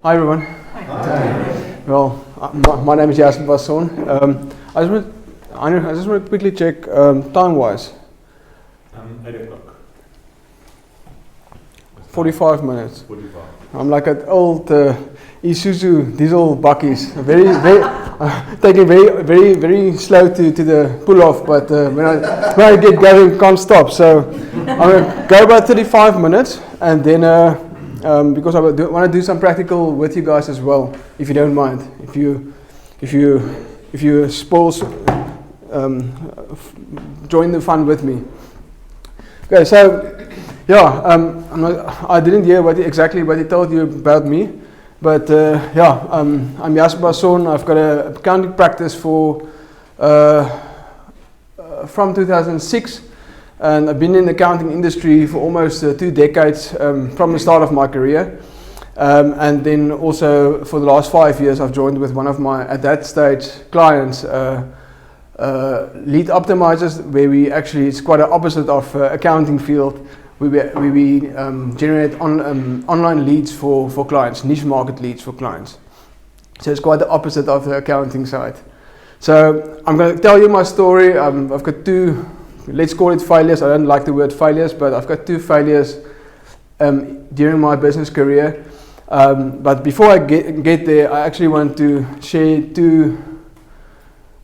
Hi everyone. Hi. Well, my name is Jasper Basson. I just want to quickly check time-wise. 8 o'clock. 45 minutes. 45. I'm like at old Isuzu diesel buckies. Taking very slow to the pull-off, but when I get going, can't stop. So I'm gonna go about 35 minutes, and then because I want to do some practical with you guys as well, if you don't mind. If you spoils, join the fun with me. Okay, so yeah, I didn't hear exactly what he told you about me, but I'm Jasper Basson. I've got an accounting practice from 2006, and I've been in the accounting industry for almost 2 decades from the start of my career, and then also for the last 5 years I've joined with one of my, at that stage, clients, lead optimizers, where it's quite an opposite of accounting field. We generate online leads for clients, niche market leads for clients. So it's quite the opposite of the accounting side. So I'm going to tell you my story. I've got 2, let's call it failures. I don't like the word failures, but I've got 2 failures during my business career. But before I get there, I actually want to share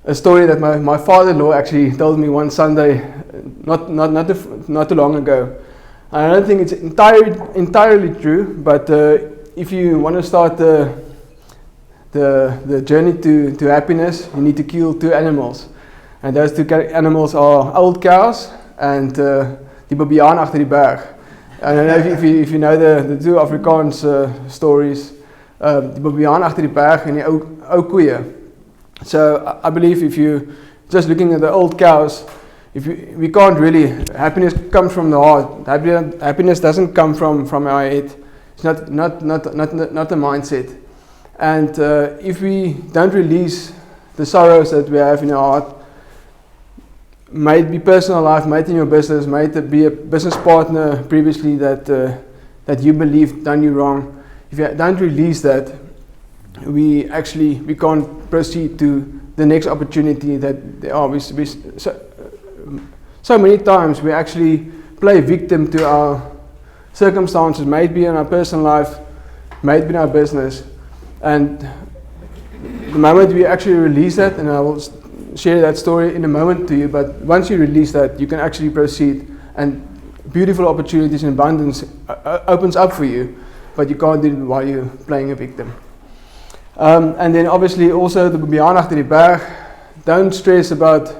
a story that my father-in-law actually told me one Sunday, not too long ago. I don't think it's entirely true, but if you want to start the journey to happiness, you need to kill 2 animals, and those 2 animals are old cows and die babiaan agter die berg. I don't know if you know the 2 Afrikaans stories, die babiaan agter die berg en die ou koeie. So I believe if you just looking at the old cows, we can't really, happiness comes from the heart. Happiness doesn't come from our head. It's not a mindset. And if we don't release the sorrows that we have in our heart, may it be personal life, may it in your business, may it be a business partner previously that you believe done you wrong. If you don't release that, we can't proceed to the next opportunity that there are. So many times we actually play victim to our circumstances, may it be in our personal life, may it be in our business. And the moment we actually release that, and I will share that story in a moment to you, but once you release that, you can actually proceed, and beautiful opportunities and abundance opens up for you, but you can't do it while you're playing a victim. And then obviously also the babiaan agter die berg, don't stress about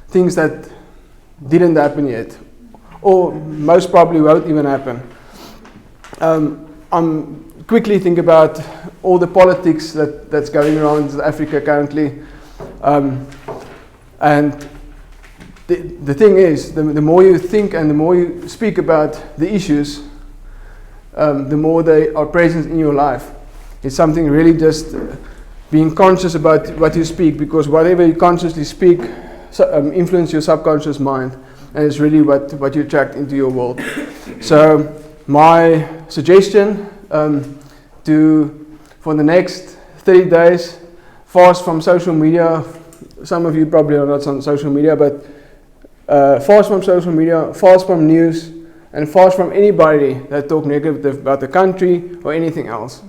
things that didn't happen yet, or most probably won't even happen. I'm quickly think about all the politics that's going around in South Africa currently, and the thing is, the more you think and the more you speak about the issues, the more they are present in your life. It's something really just being conscious about what you speak, because whatever you consciously speak influence your subconscious mind, and it's really what you attract into your world. So my suggestion for the next 30 days, fast from social media. Some of you probably are not on social media, but fast from social media, fast from news, and fast from anybody that talk negative about the country or anything else,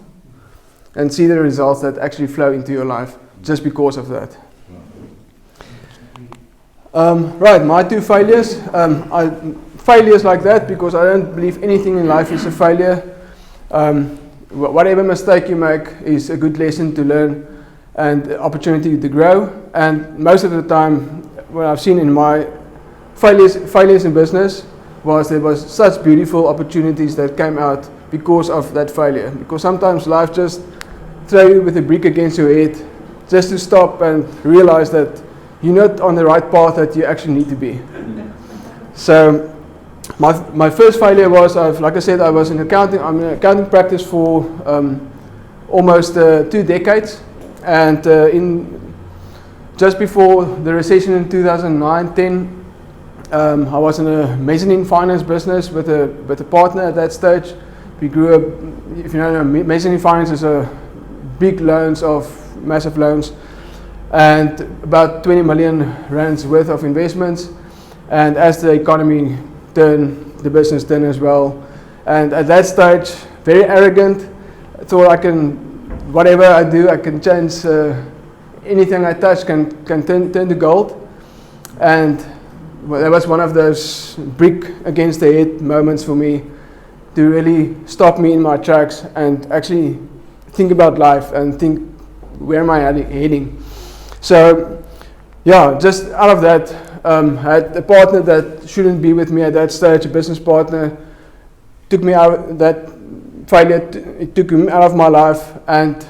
and see the results that actually flow into your life just because of that. Right, my 2 failures. Failures like that because I don't believe anything in life is a failure. Whatever mistake you make is a good lesson to learn and opportunity to grow. And most of the time, what I've seen in my failures in business there was such beautiful opportunities that came out because of that failure. Because sometimes life just throw you with a brick against your head just to stop and realize that you're not on the right path that you actually need to be. So my first failure was, like I said, I was in accounting. I'm in accounting practice for almost 2 decades, and just before the recession in 2009-10, I was in a mezzanine finance business with a partner at that stage We grew up, if you know, masonry finance is a big loans of massive loans, and about 20 million rands worth of investments. And as the economy turned, the business turned as well. And at that stage, very arrogant, thought whatever I do, I can change, anything I touch can turn to gold. And that was one of those brick against the head moments for me to really stop me in my tracks and actually think about life and think, where am I heading? So, yeah, just out of that, I had a partner that shouldn't be with me at that stage, a business partner, took me out, that failure, it took him out of my life, and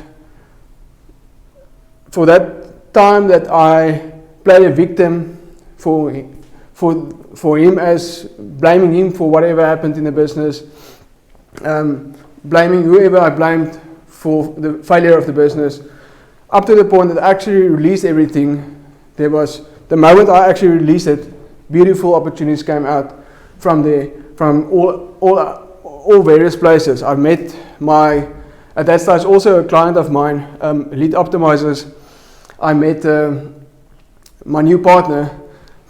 for that time that I played a victim for him, as blaming him for whatever happened in the business, blaming whoever I blamed for the failure of the business, up to the point that I actually released everything. There was the moment I actually released it, beautiful opportunities came out from all various places. I met at that stage also a client of mine, lead optimizers. I met my new partner,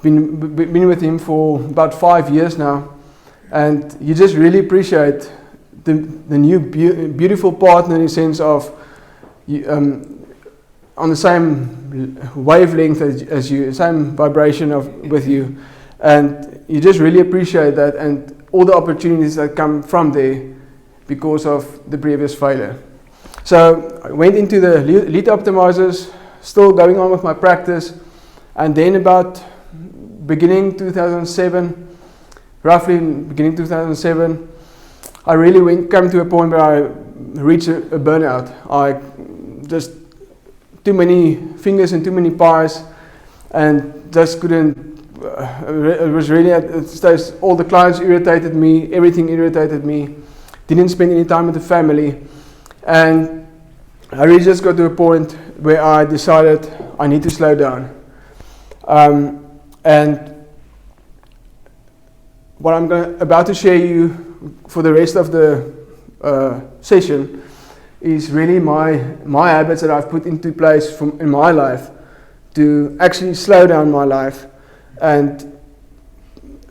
been with him for about 5 years now, and you just really appreciate the new beautiful partner in the sense of on the same wavelength as you, same vibration with you, and you just really appreciate that and all the opportunities that come from there because of the previous failure. So I went into the lead optimizers, still going on with my practice, and then about beginning 2007, roughly beginning 2007, I really came to a point where I reached a burnout. I just too many fingers and too many pies, and just couldn't. It was really at the stage, all the clients irritated me, everything irritated me. Didn't spend any time with the family, and I really just got to a point where I decided I need to slow down. And what I'm about to share you for the rest of the session is really my habits that I've put into place in my life to actually slow down my life, and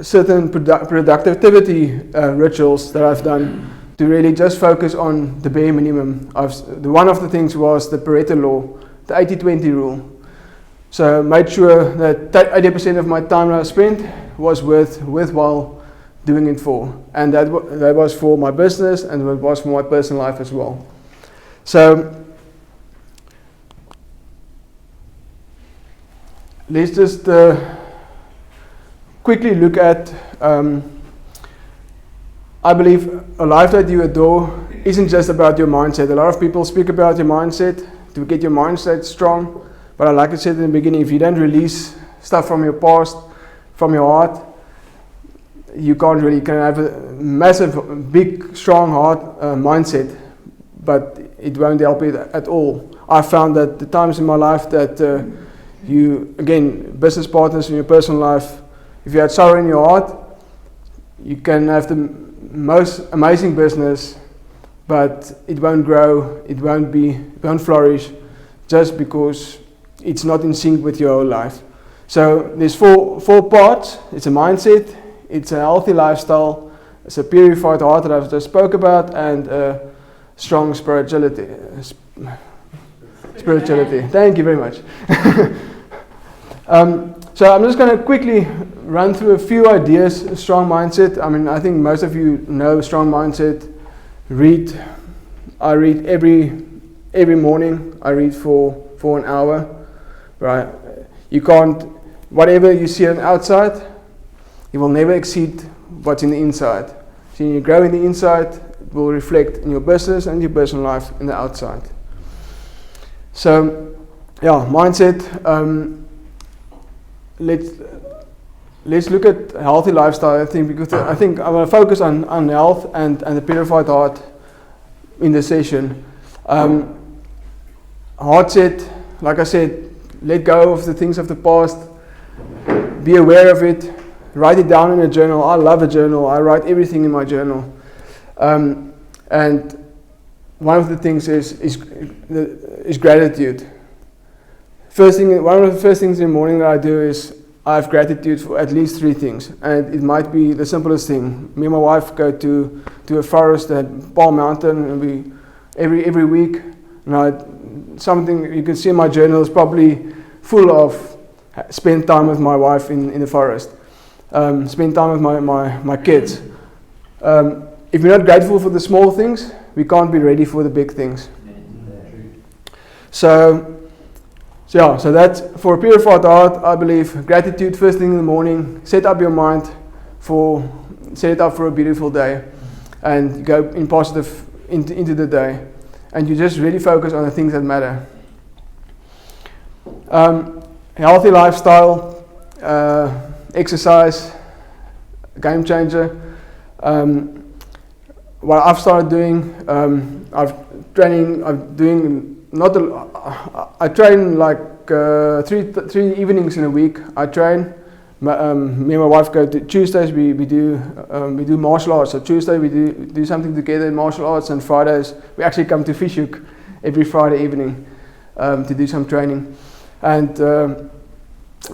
certain productivity rituals that I've done to really just focus on the bare minimum. One of the things was the Pareto law, the 80-20 rule. So I made sure that 80% of my time that I spent was worthwhile doing it for, and that was for my business and it was for my personal life as well. So let's just quickly look at, I believe a life that you adore isn't just about your mindset. A lot of people speak about your mindset, to get your mindset strong, but like I said in the beginning, if you don't release stuff from your past, from your heart, you can have a massive, big, strong heart mindset, but it won't help you at all. I found that the times in my life that business partners in your personal life, if you had sorrow in your heart, you can have the most amazing business, but it won't grow, it won't flourish, just because it's not in sync with your whole life. So there's four parts. It's a mindset, it's a healthy lifestyle, it's a purified heart that I've just spoke about, and strong spirituality. Thank you very much. So I'm just going to quickly run through a few ideas. Strong mindset. I mean, I think most of you know strong mindset. I read every morning. I read for an hour. Right? You can't. Whatever you see on the outside, you will never exceed what's in the inside. So when you grow in the inside, it will reflect in your business and your personal life in the outside. So, yeah, mindset. Let's look at a healthy lifestyle. I think because I want to focus on health and the purified heart in this session. Heart set, like I said, let go of the things of the past. Be aware of it. Write it down in a journal. I love a journal. I write everything in my journal. And one of the things is gratitude. One of the first things in the morning that I do is I have gratitude for at least 3 things, and it might be the simplest thing. Me and my wife go to a forest at Palm Mountain, and we every week. Something you can see in my journal is probably full of spend time with my wife in the forest, spend time with my kids. If we're not grateful for the small things, we can't be ready for the big things. So that's for a purified heart. I believe gratitude first thing in the morning. Set up your mind set it up for a beautiful day, and go in positive into the day, and you just really focus on the things that matter. Healthy lifestyle, exercise, game changer. What I've started doing, I train like 3 evenings in a week. I train. Me and my wife go to Tuesdays. We do martial arts. So Tuesday we do something together in martial arts, and Fridays we actually come to Fish Hoek every Friday evening to do some training. And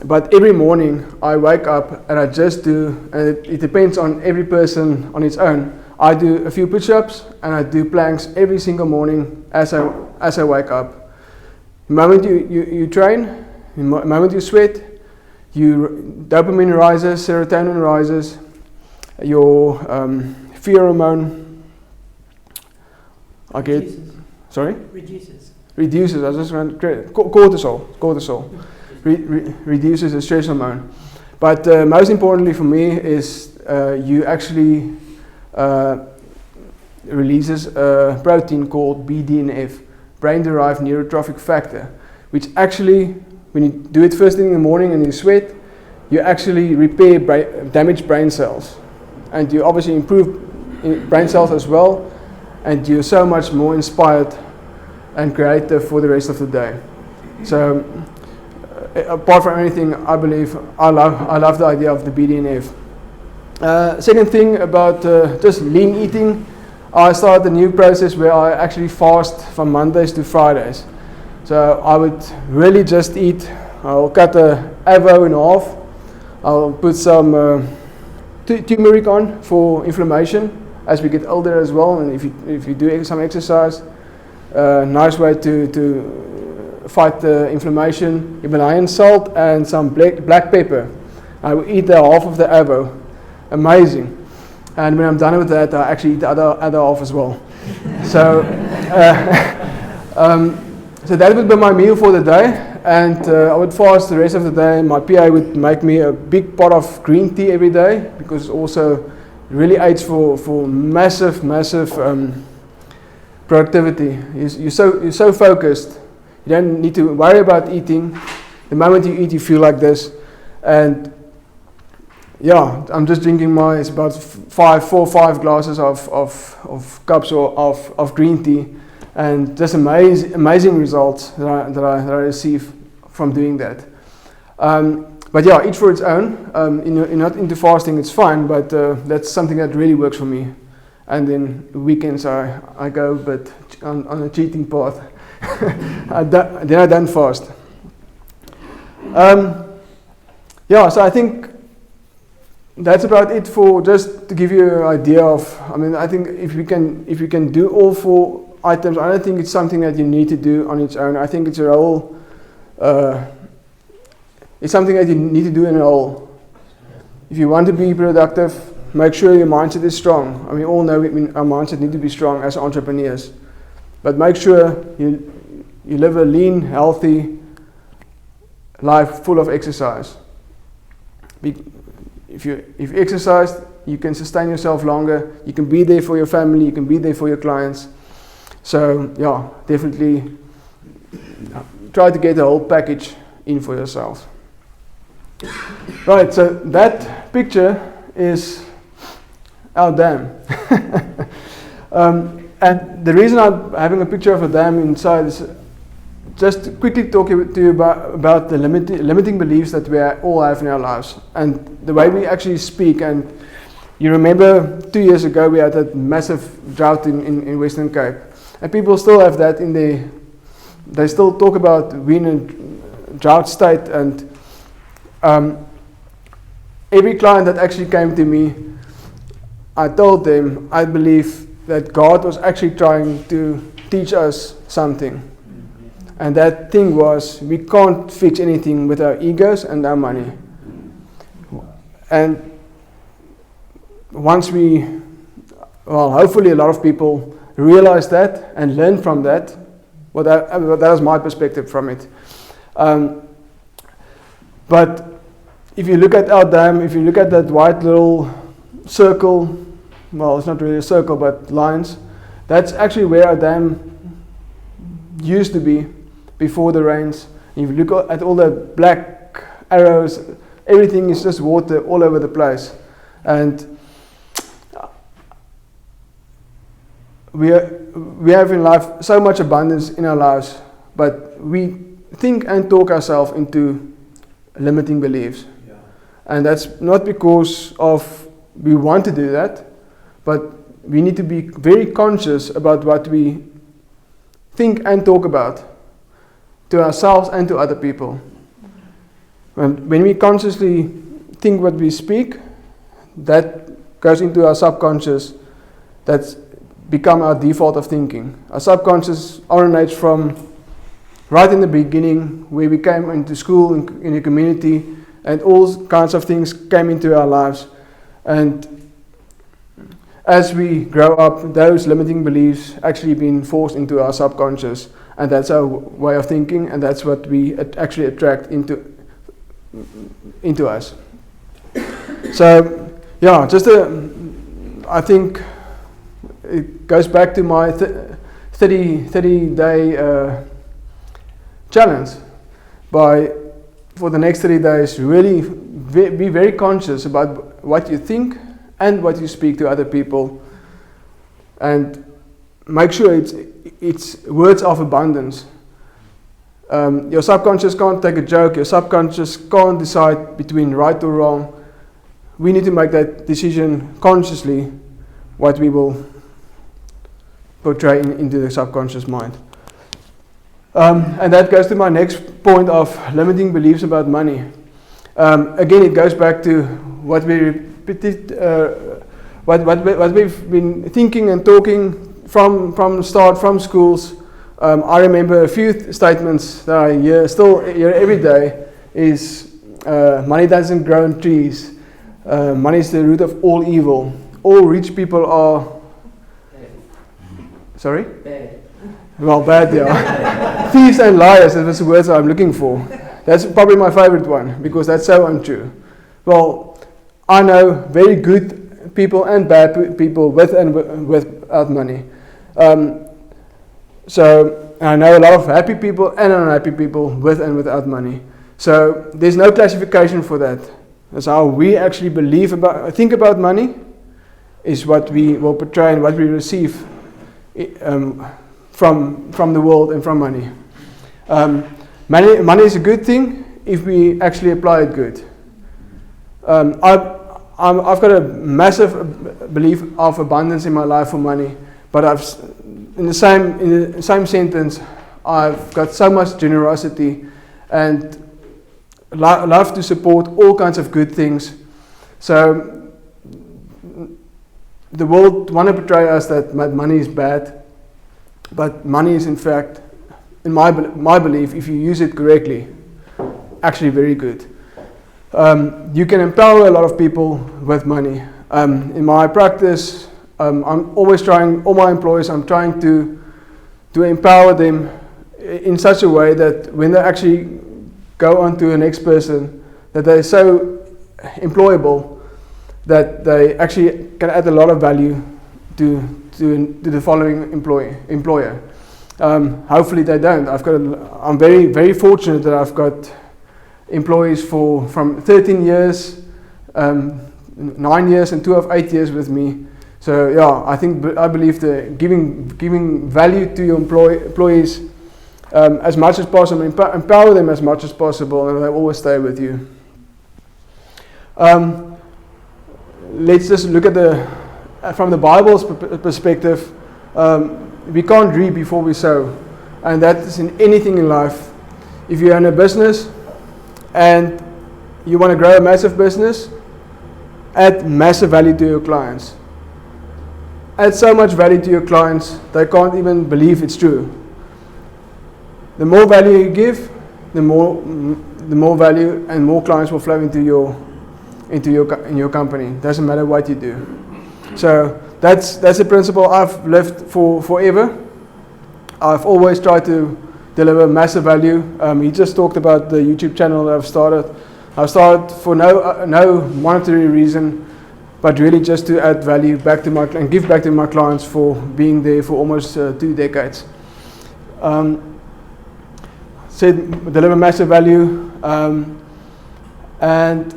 but every morning I wake up and I just do, and it depends on every person on its own. I do a few push-ups and I do planks every single morning as I wake up. The moment you train, the moment you sweat, dopamine rises, serotonin rises, your fear hormone. Reduces. I was just going to cortisol. Reduces the stress hormone. But most importantly for me is you actually releases a protein called BDNF, brain-derived neurotrophic factor, which actually, when you do it first thing in the morning and you sweat, you actually repair damaged brain cells, and you obviously improve brain cells as well, and you're so much more inspired and creative for the rest of the day. So apart from anything, I believe I love the idea of the BDNF. Second thing about just lean eating, I started a new process where I actually fast from Mondays to Fridays. So I would really just eat. I'll cut a avo in half. I'll put some turmeric on for inflammation as we get older as well, and if you do some exercise, nice way to fight the inflammation. Himalayan salt and some black pepper. I will eat the half of the avo. Amazing. And when I'm done with that, I actually eat the other half as well. So so that would be my meal for the day, and I would fast the rest of the day. My PA would make me a big pot of green tea every day, because it also really aids for massive productivity. You're so focused. You don't need to worry about eating. The moment you eat, you feel like this. And yeah, I'm just drinking it's about 4 or 5 glasses of cups of green tea, and just amazing results that I receive from doing that. But yeah, each for its own. You're not into fasting, it's fine, but that's something that really works for me. And then weekends I go, but on a cheating path. Then I don't fast. Yeah, so I think that's about it, for just to give you an idea of. I think if we can do all 4 items, I don't think it's something that you need to do on its own. I think it's a whole. It's something that you need to do in a whole. If you want to be productive, make sure your mindset is strong. We all know our mindset needs to be strong as entrepreneurs, but make sure you live a lean, healthy life full of exercise. If you exercise, you can sustain yourself longer. You can be there for your family. You can be there for your clients. So yeah, definitely try to get the whole package in for yourself. Right, so that picture is our dam. And the reason I'm having a picture of a dam inside is just to quickly talk to you about the limiting beliefs that we all have in our lives, and the way we actually speak. And You remember 2 years ago we had that massive drought in Western Cape, and people still have that in their. They still talk about being in a drought state, and every client that actually came to me, I told them I believe that God was actually trying to teach us something. And that thing was, we can't fix anything with our egos and our money. And once hopefully a lot of people realize that and learn from that. That is my perspective from it. But if you look at our dam, if you look at that white little circle, well, it's not really a circle, but lines, that's actually where our dam used to be before the rains. If you look at all the black arrows, everything is just water all over the place. And we have in life so much abundance in our lives, but we think and talk ourselves into limiting beliefs. Yeah. And that's not because of we want to do that, but we need to be very conscious about what we think and talk about to ourselves and to other people. And when we consciously think what we speak, that goes into our subconscious. That's become our default of thinking. Our subconscious originates from right in the beginning, where we came into school, in a community, and all kinds of things came into our lives. And as we grow up, those limiting beliefs actually been forced into our subconscious, and that's our way of thinking, and that's what we actually attract into us. So, yeah, I think it goes back to my 30-day challenge. For the next 30 days, really be very conscious about what you think and what you speak to other people, and make sure it's words of abundance. Your subconscious can't take a joke. Your subconscious can't decide between right or wrong. We need to make that decision consciously, what we will portray into the subconscious mind. And that goes to my next point of limiting beliefs about money. Again, it goes back to what we repeated, what we've been thinking and talking from the start, from schools. I remember a few statements that I still hear every day is money doesn't grow on trees. Money is the root of all evil. All rich people are... Sorry? Bad. Well, bad, yeah. Thieves and liars, that's the words I'm looking for. That's probably my favorite one, because that's so untrue. Well, I know very good people and bad people with and without money. So I know a lot of happy people and unhappy people with and without money. So there's no classification for that. That's how we actually think about money, is what we will portray and what we receive from the world and from money. Money is a good thing if we actually apply it good. I've got a massive belief of abundance in my life for money, but in the same sentence, I've got so much generosity and love to support all kinds of good things. So the world want to portray us that money is bad, but money is in fact, in my belief, if you use it correctly, actually very good. You can empower a lot of people with money. In my practice, I'm always trying, all my employees, I'm trying to empower them in such a way that when they actually go on to the next person, that they're so employable that they actually can add a lot of value to the following employer. Hopefully they don't. I'm very, very fortunate that I've got employees from 13 years, 9 years, and 2 of 8 years with me. So yeah, I believe that giving value to your employees as much as possible, empower them as much as possible, and they'll always stay with you. let's just look at from the Bible's perspective. We can't reap before we sow, and that is in anything in life. If you're in a business and you want to grow a massive business, add massive value to your clients. Add so much value to your clients, they can't even believe it's true. The more value you give, the more value and more clients will flow into your company. Doesn't matter what you do. So that's a principle I've lived for forever. I've always tried to deliver massive value. He just talked about the YouTube channel that I've started. I've started for no monetary reason, but really just to add value back to and give back to my clients for being there for almost 2 decades. Said deliver massive value, and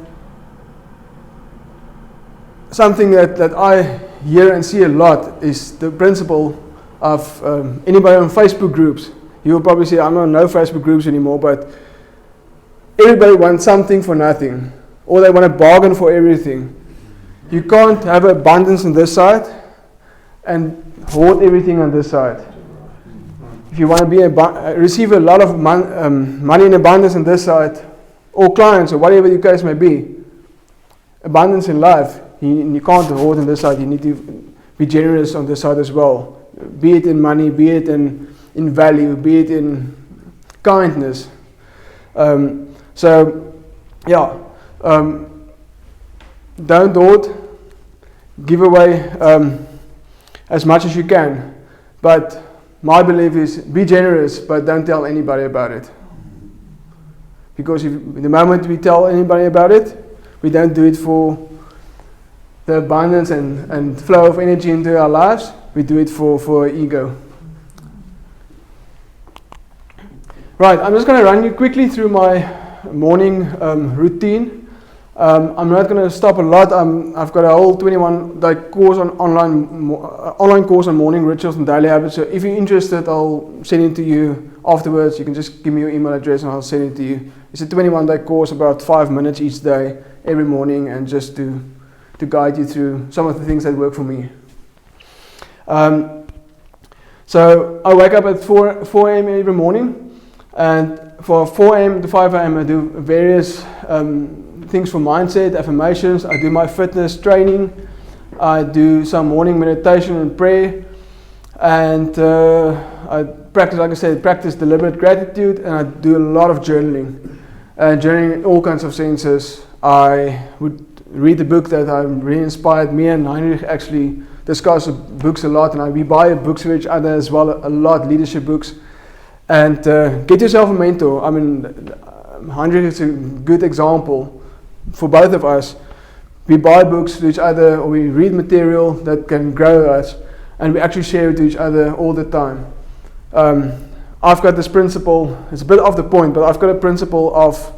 something that I hear and see a lot is the principle of anybody on Facebook groups. You will probably say, I'm not on no Facebook groups anymore, but everybody wants something for nothing, or they want to bargain for everything. You can't have abundance on this side and hoard everything on this side. If you want to receive a lot of money in abundance on this side, or clients, or whatever your case may be, abundance in life, you can't hoard on this side. You need to be generous on this side as well. Be it in money, be it in value, be it in kindness. Don't hoard. Give away as much as you can. But my belief is be generous, but don't tell anybody about it. Because the moment we tell anybody about it, we don't do it for the abundance and flow of energy into our lives. We do it for ego. Right, I'm just going to run you quickly through my morning routine. I'm not going to stop a lot. I've got a whole 21-day course on online course on morning rituals and daily habits. So if you're interested, I'll send it to you afterwards. You can just give me your email address and I'll send it to you. It's a 21-day course, about 5 minutes each day, every morning, and just to guide you through some of the things that work for me. So I wake up at 4 a.m. every morning, and for 4 a.m. to 5 a.m. I do various things for mindset, affirmations. I do my fitness training. I do some morning meditation and prayer, and I practice, like I said, deliberate gratitude, and I do a lot of journaling. Journaling in all kinds of senses. I would read a book that really inspired me, and Heinrich actually discuss books a lot, and we buy books for each other as well, a lot, leadership books. And get yourself a mentor. I mean, Heinrich is a good example for both of us. We buy books to each other, or we read material that can grow us, and we actually share it to each other all the time. I've got this principle, it's a bit off the point, but I've got a principle of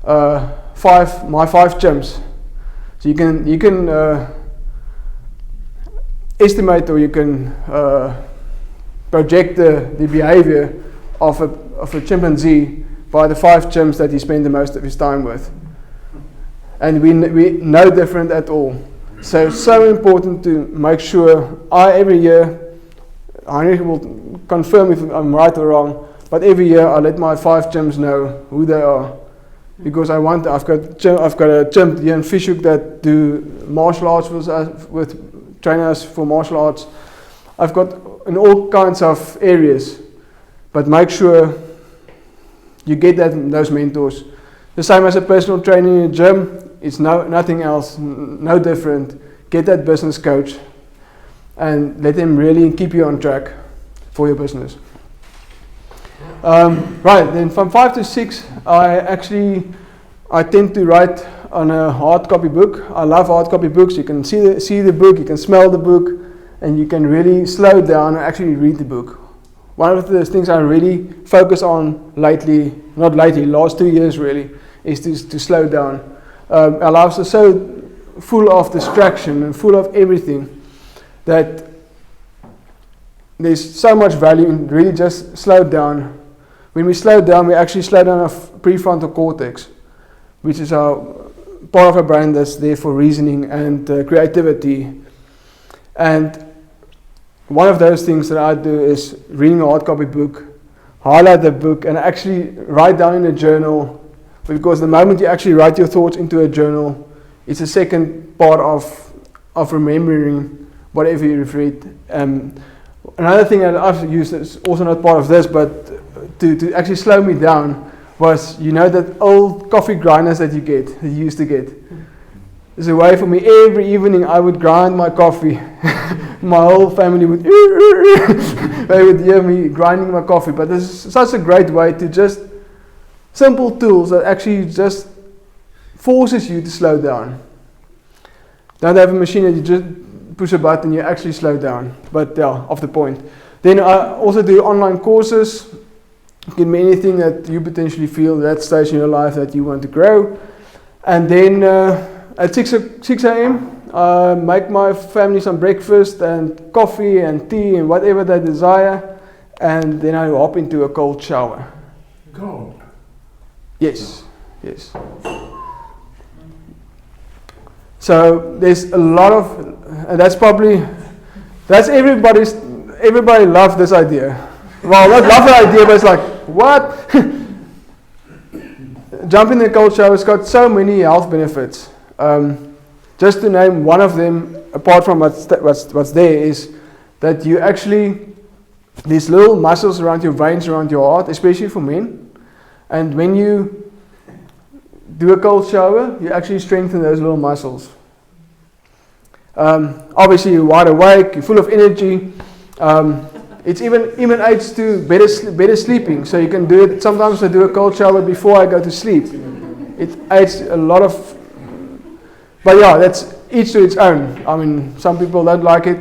my 5 chimps. So you can estimate, or you can project the behavior of a chimpanzee by the 5 chimps that he spent the most of his time with. And we no different at all. So important to make sure every year, Heinrich will confirm if I'm right or wrong, but every year I let my 5 chimps know who they are. Because I've got a chimp here in Fish Hoek that do martial arts with trainers for martial arts. I've got in all kinds of areas, but make sure you get those mentors. The same as a personal trainer in a gym, it's nothing else, no different. Get that business coach and let them really keep you on track for your business. Right, then from 5 to 6, I tend to write on a hard copy book. I love hard copy books. You can see the book, you can smell the book, and you can really slow down and actually read the book. One of the things I really focus on last 2 years really, is to slow down. Our lives are so full of distraction and full of everything that there's so much value in really just slow down. When we slow down, we actually slow down our prefrontal cortex, which is our part of our brain that's there for reasoning and creativity. And one of those things that I do is reading a hard copy book, highlight the book, and actually write down in a journal, because the moment you actually write your thoughts into a journal, it's a second part of remembering whatever you've read. Another thing that I've used that's also not part of this, but to actually slow me down, was, that old coffee grinders that you used to get. There's a way for me, every evening I would grind my coffee. My whole family would, they would hear me grinding my coffee. But this is such a great way to just, simple tools that actually just forces you to slow down. Don't have a machine that you just push a button, you actually slow down. But yeah, off the point. Then I also do online courses. It can be anything that you potentially feel that stage in your life that you want to grow. And then at 6 a.m., make my family some breakfast and coffee and tea and whatever they desire. And then I hop into a cold shower. Cold? Yes. So there's a lot of, and everybody loves this idea. Well, not love the idea, but it's like, what? Jumping in the cold shower has got so many health benefits. Just to name one of them, apart from what's there, is that you actually, these little muscles around your veins, around your heart, especially for men, and when you do a cold shower, you actually strengthen those little muscles. Obviously, you're wide awake, you're full of energy. It's even aids to better sleeping. So you can do it. Sometimes I do a cold shower before I go to sleep. It aids a lot of. But yeah, that's each to its own. I mean, some people don't like it.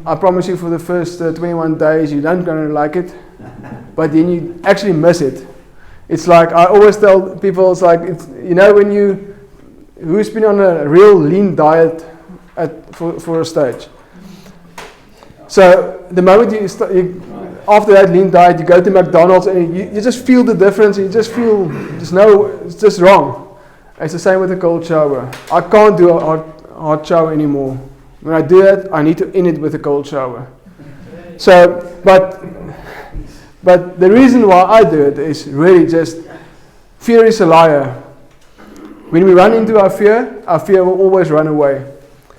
I promise you, for the first 21 days, you don't gonna like it. But then you actually miss it. It's like, I always tell people, it's like, who's been on a real lean diet for a stage. So the moment after that lean diet, you go to McDonald's and you just feel the difference. You just feel, it's just wrong. It's the same with a cold shower. I can't do a hot shower anymore. When I do it, I need to end it with a cold shower. So, but the reason why I do it is really just, fear is a liar. When we run into our fear will always run away.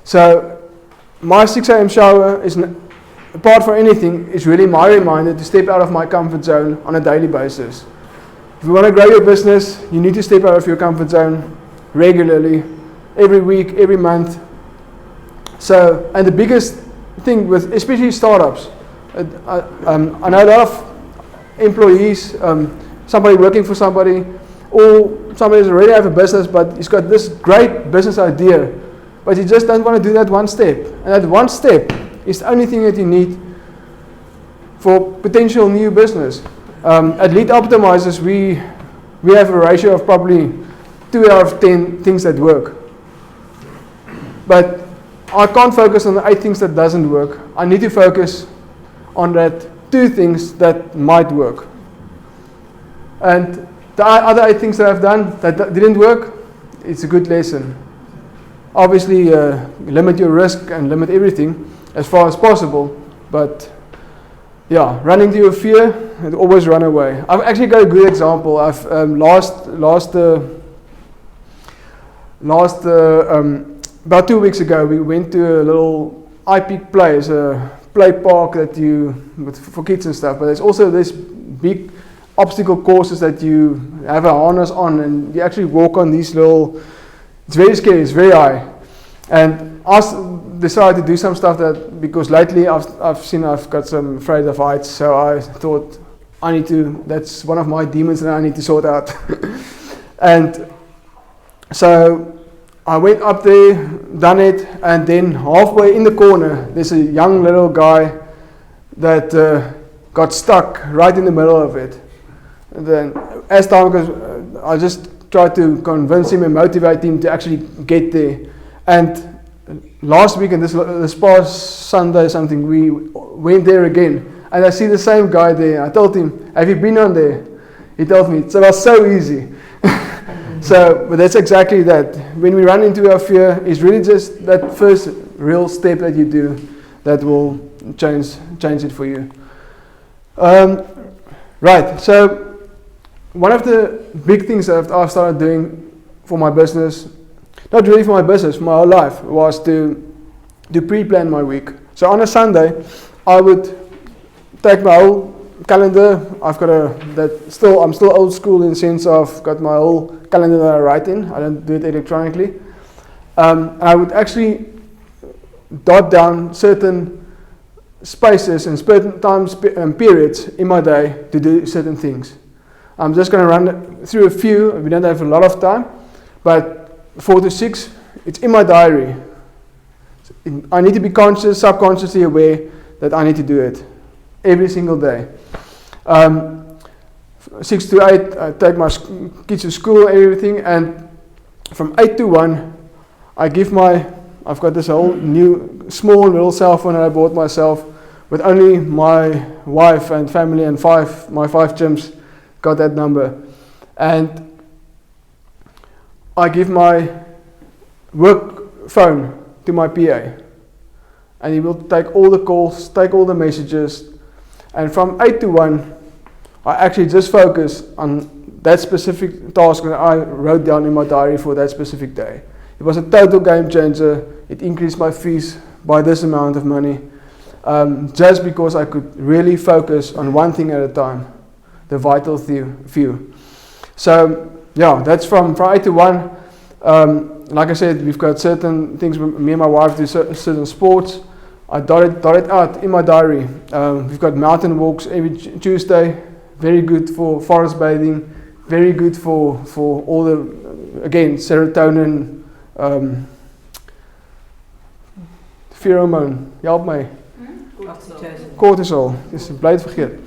So my 6 a.m. shower is, apart from anything, is really my reminder to step out of my comfort zone on a daily basis. If you want to grow your business, you need to step out of your comfort zone regularly, every week, every month. So, and the biggest thing with, especially startups, I know a lot of employees, somebody working for somebody, or somebody who's already have a business, but he's got this great business idea, but he just doesn't want to do that one step. And that one step is the only thing that you need for potential new business. At Lead Optimizers, we have a ratio of probably 2 out of 10 things that work. But I can't focus on the 8 things that doesn't work. I need to focus on that 2 things that might work. And the other 8 things that I've done that didn't work, it's a good lesson. Obviously, limit your risk and limit everything as far as possible, but yeah, run into your fear and always run away. I've actually got a good example. I've about 2 weeks ago, we went to a little iPeak play. It's a play park that for kids and stuff, but there's also this big obstacle courses that you have a harness on and you actually walk on these little, it's very scary, it's very high. And I decided to do some stuff because lately I've got some afraid of heights, so I thought that's one of my demons that I need to sort out. And so I went up there, done it, and then halfway in the corner, there's a young little guy that got stuck right in the middle of it. And then as time goes, I just tried to convince him and motivate him to actually get there. And last week and this past Sunday something, we went there again, and I see the same guy there. I told him, "Have you been on there?" He told me, "It was so easy." But that's exactly that. When we run into our fear, it's really just that first real step that you do that will change it for you. Right, so one of the big things that I've started doing for my business, not really for my business, my whole life, was to pre-plan my week. So on a Sunday, I would take my whole calendar. I'm still old school in the sense of got my whole calendar that I write in. I don't do it electronically. And I would actually dot down certain spaces and certain times periods in my day to do certain things. I'm just going to run through a few. We don't have a lot of time, but 4 to 6, it's in my diary. I need to be subconsciously aware that I need to do it every single day. 6 to 8, I take my kids to school, everything, and from 8 to 1, I've got this whole new small little cell phone that I bought myself with only my wife and family and my 5 chimps got that number. And I give my work phone to my PA, and he will take all the calls, take all the messages, and from 8 to 1, I actually just focus on that specific task that I wrote down in my diary for that specific day. It was a total game changer. It increased my fees by this amount of money, just because I could really focus on one thing at a time, the vital few. So yeah, that's from 8 to 1. Like I said, we've got certain things. Me and my wife do certain sports. I dot it out in my diary. We've got mountain walks every Tuesday. Very good for forest bathing. Very good for all the, again, serotonin, pheromone. Help my cortisol. Dis bly het vergeet.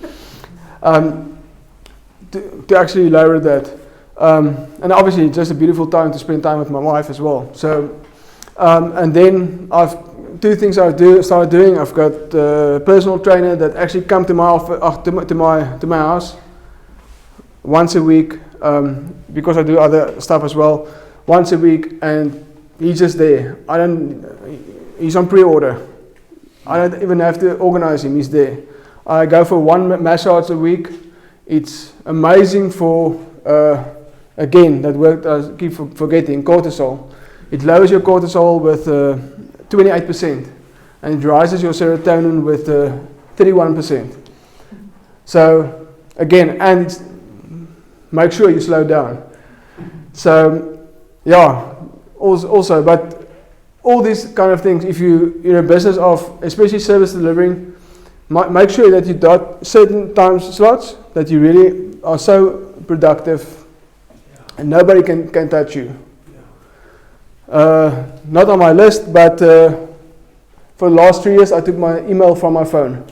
To actually lower that. And obviously just a beautiful time to spend time with my wife as well. So, and then two things I started doing. I've got a personal trainer that actually come to my office, to my house once a week, because I do other stuff as well. Once a week, and he's just there. He's on pre-order. I don't even have to organize him. He's there. I go for 1 massage a week. It's amazing for. Again, that word I keep forgetting, cortisol. It lowers your cortisol with 28%, and it rises your serotonin with 31%. So again, and make sure you slow down. So yeah, also, but all these kind of things, if you're in a business of, especially service delivering, make sure that you dot certain time slots that you really are so productive. And nobody can touch you. Not on my list, but for the last 3 years I took my email from my phone.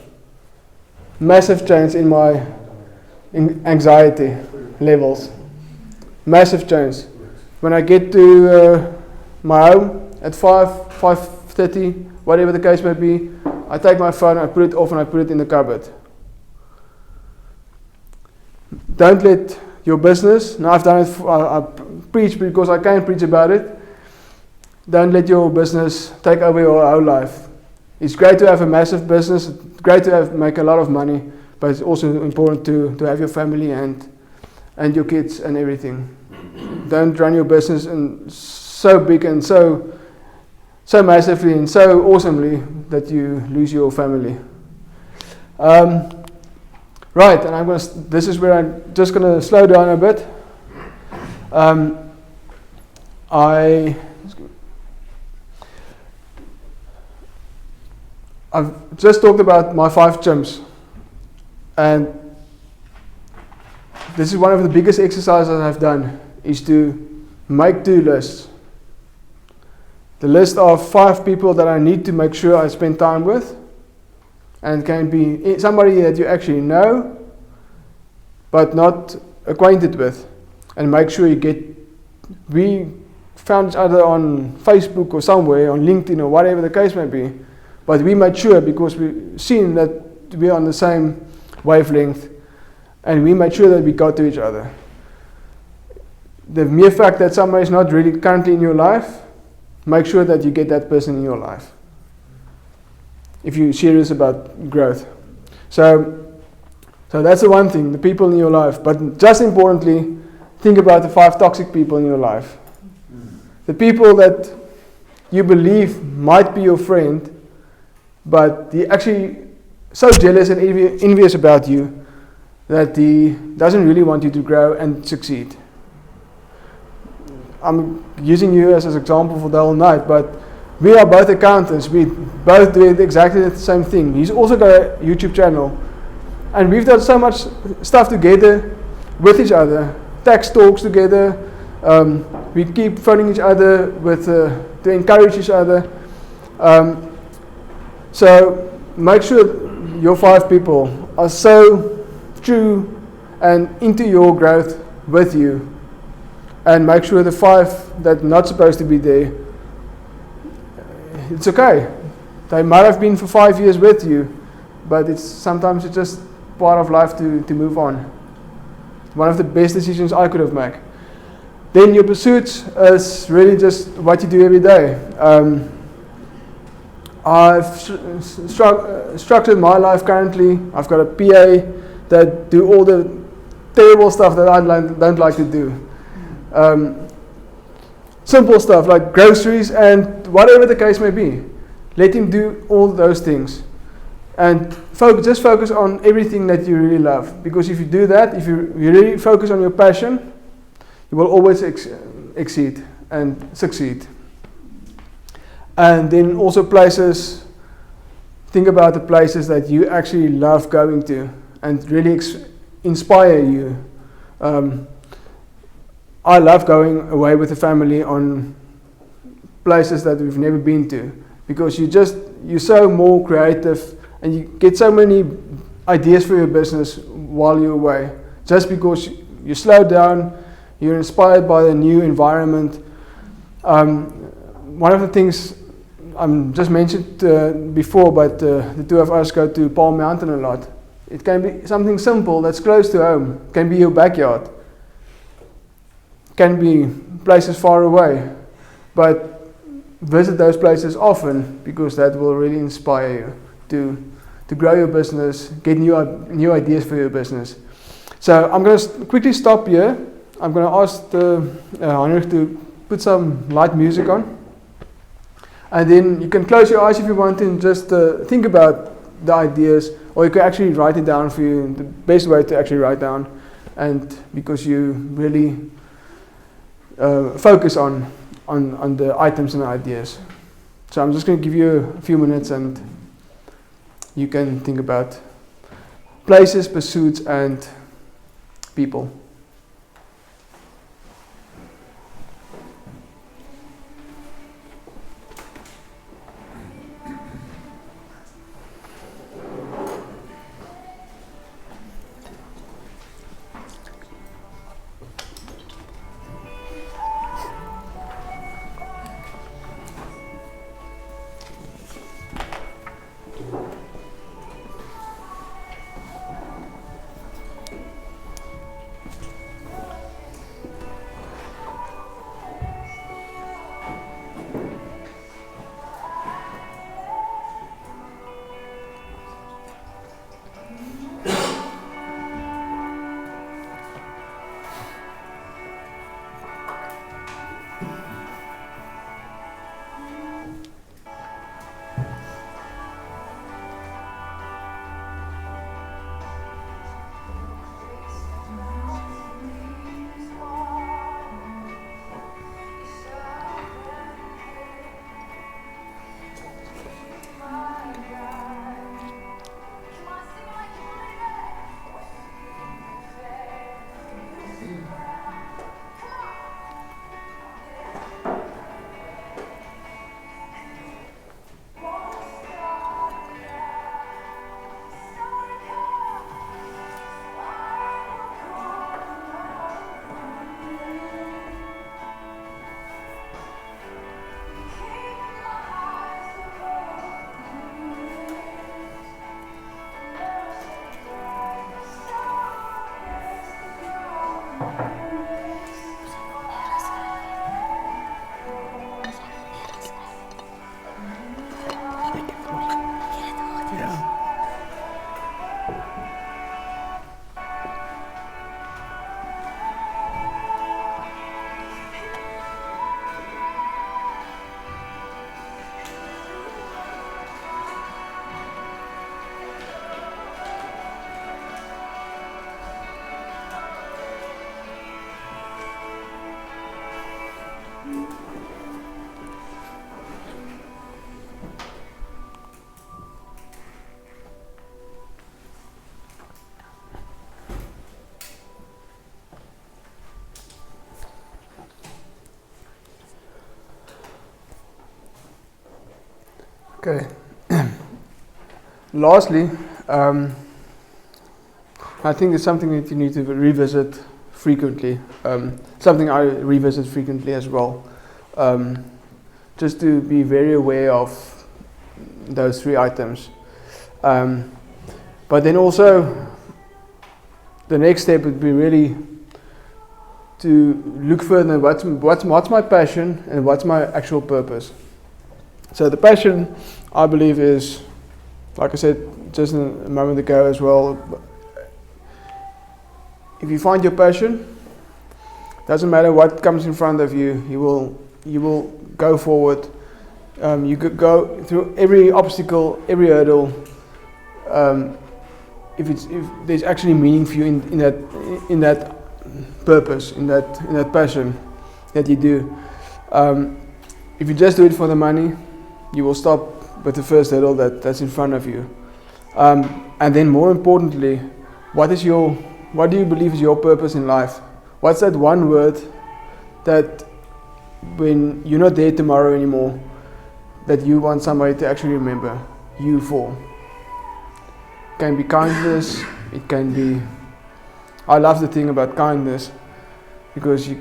Massive change in my anxiety levels. Massive change. When I get to my home at 5:30, whatever the case may be, I take my phone, I put it off, and I put it in the cupboard. Don't let your business, now I've done it, I preach because I can preach about it. Don't let your business take over your whole life. It's great to have a massive business, it's great to make a lot of money, but it's also important to have your family and your kids and everything. Don't run your business so big and so massively and so awesomely that you lose your family. Right, and this is where I'm just going to slow down a bit. I've just talked about my 5 chimps, and this is one of the biggest exercises I've done, is to make 2 lists. The list of 5 people that I need to make sure I spend time with, and can be somebody that you actually know, but not acquainted with. And make sure we found each other on Facebook or somewhere, on LinkedIn or whatever the case may be. But we made sure, because we've seen that we're on the same wavelength, and we made sure that we got to each other. the mere fact that someone is not really currently in your life, make sure that you get that person in your life. If you're serious about growth. So that's the one thing, the people in your life. But just importantly, think about the 5 toxic people in your life. The people that you believe might be your friend, but they're actually so jealous and envious about you that he doesn't really want you to grow and succeed. I'm using you as an example for the whole night, but we are both accountants. We both do exactly the same thing. He's also got a YouTube channel. And we've done so much stuff together with each other. Text talks together. We keep phoning each other to encourage each other. So make sure your 5 people are so true and into your growth with you. And make sure the 5 that are not supposed to be there, it's okay. They might have been for 5 years with you, but sometimes it's just part of life to move on. One of the best decisions I could have made. Then your pursuits is really just what you do every day. I've structured my life currently. I've got a PA that do all the terrible stuff that I don't like to do. Simple stuff like groceries and whatever the case may be. Let him do all those things. And just focus on everything that you really love. Because if you do that, if you really focus on your passion, you will always exceed and succeed. And then also places, think about the places that you actually love going to and really inspire you. I love going away with the family on places that we've never been to, because you're so more creative and you get so many ideas for your business while you're away. Just because you slow down, you're inspired by the new environment. One of the things I just mentioned before, but the 2 of us go to Palm Mountain a lot. It can be something simple that's close to home. It can be your backyard. Can be places far away, but visit those places often, because that will really inspire you to grow your business, get new ideas for your business. So I'm going to quickly stop here. I'm going to ask Heinrich to put some light music on, and then you can close your eyes if you want and just think about the ideas, or you can actually write it down for you. The best way to actually write down, and because you really focus on the items and the ideas. So I'm just going to give you a few minutes and you can think about places, pursuits, and people. Okay. Lastly, I think it's something that you need to revisit frequently. Something I revisit frequently as well. Just to be very aware of those 3 items. But then also, the next step would be really to look further what's my passion and what's my actual purpose. So the passion, I believe, is, like I said just a moment ago as well, if you find your passion, doesn't matter what comes in front of you, you will go forward. You could go through every obstacle, every hurdle. If there's actually meaning for you in that purpose, in that passion that you do. If you just do it for the money, you will stop with the first hurdle that's in front of you. And then more importantly, what do you believe is your purpose in life? What's that one word that when you're not there tomorrow anymore, that you want somebody to actually remember you for? It can be kindness, it can be... I love the thing about kindness, because you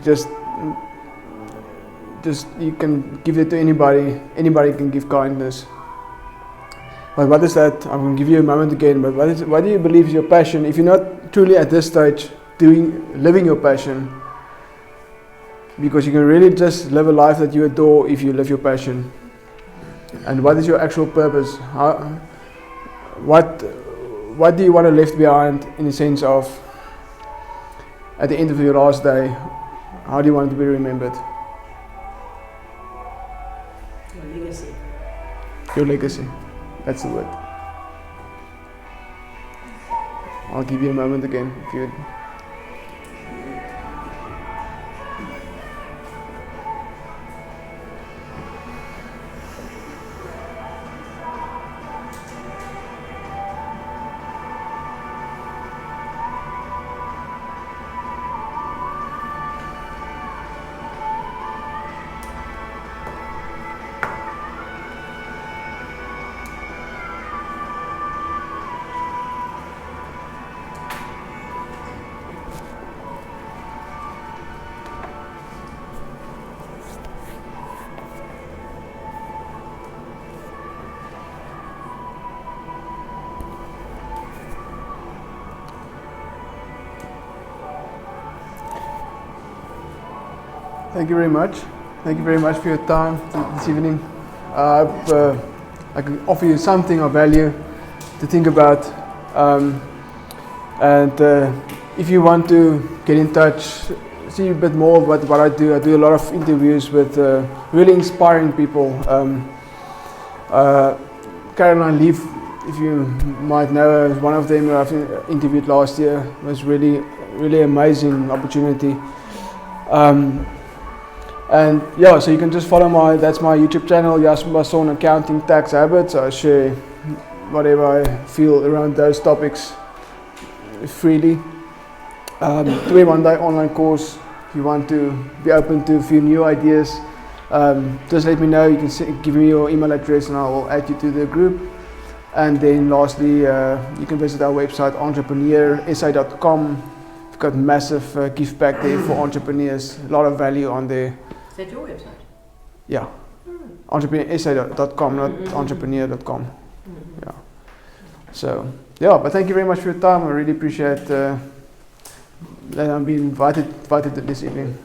you can give it to anybody can give kindness. But what is that? I'm going to give you a moment again, but what do you believe is your passion? If you're not truly at this stage living your passion, because you can really just live a life that you adore if you live your passion. And what is your actual purpose? What do you want to leave behind, in the sense of, at the end of your last day, how do you want to be remembered? Your legacy. Your legacy. That's the word. I'll give you a moment again if you... Thank you very much. Thank you very much for your time this evening. I hope I can offer you something of value to think about. If you want to get in touch, see a bit more about what I do a lot of interviews with really inspiring people. Caroline Leaf, if you might know her, is one of them who I've interviewed last year. It was really amazing opportunity. And yeah, so you can just follow that's my YouTube channel, Jasper Basson Accounting Tax Habits. I share whatever I feel around those topics freely. 21-day online course, if you want to be open to a few new ideas, just let me know. You can give me your email address and I will add you to the group. And then lastly, you can visit our website, entrepreneursa.com. We've got massive gift pack there for entrepreneurs, a lot of value on there. Is that your website? Yeah, entrepreneursa.com, not entrepreneur.com. Yeah. So, yeah, but thank you very much for your time. I really appreciate that I'm being invited to this evening.